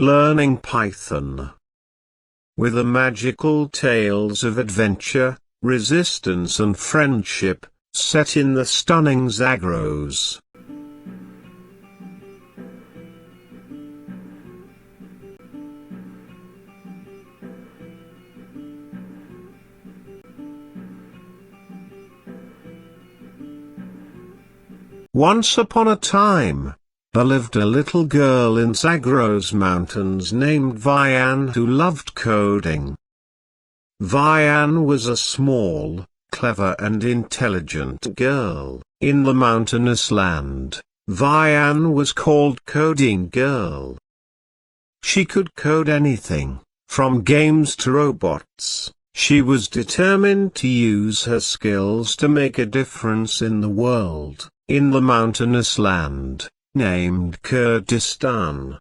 Learning Python. With the magical tales of adventure, resistance and friendship, set in the stunning Zagros. Once upon a time, there lived a little girl in Zagros Mountains named Vian who loved coding. Vian was a small, clever and intelligent girl. In the mountainous land, Vian was called Coding Girl. She could code anything, from games to robots. She was determined to use her skills to make a difference in the world, in the mountainous land, named Kurdistan.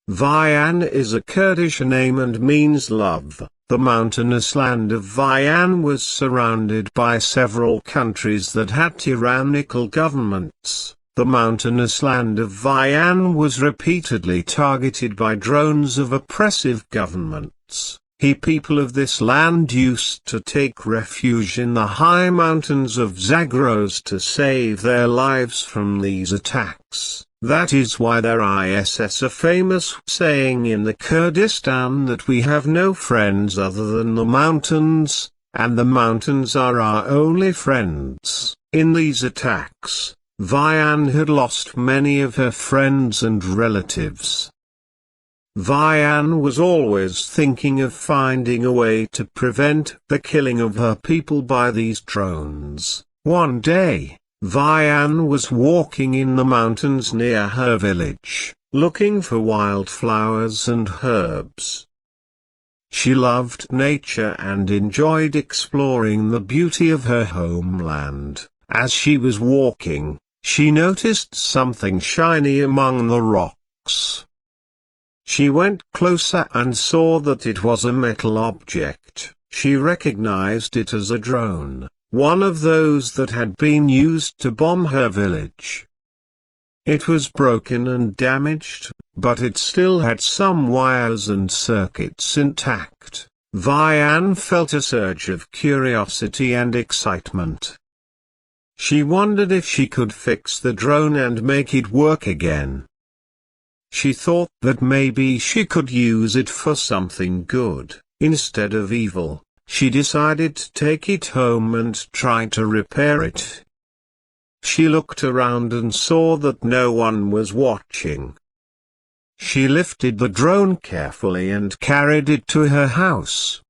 Vian is a Kurdish name and means love. The mountainous land of Vian was surrounded by several countries that had tyrannical governments. The mountainous land of Vian was repeatedly targeted by drones of oppressive governments. People of this land used to take refuge in the high mountains of Zagros to save their lives from these attacks. That is why there is a famous saying in the Kurdistan that we have no friends other than the mountains, and the mountains are our only friends. In these attacks, Vian had lost many of her friends and relatives. Vian was always thinking of finding a way to prevent the killing of her people by these drones. One day, Vian was walking in the mountains near her village, looking for wildflowers and herbs. She loved nature and enjoyed exploring the beauty of her homeland. As she was walking, she noticed something shiny among the rocks. She went closer and saw that it was a metal object. She recognized it as a drone, one of those that had been used to bomb her village. It was broken and damaged, but it still had some wires and circuits intact. Vian felt a surge of curiosity and excitement. She wondered if she could fix the drone and make it work again. She thought that maybe she could use it for something good, instead of evil. She decided to take it home and try to repair it. She looked around and saw that no one was watching. She lifted the drone carefully and carried it to her house.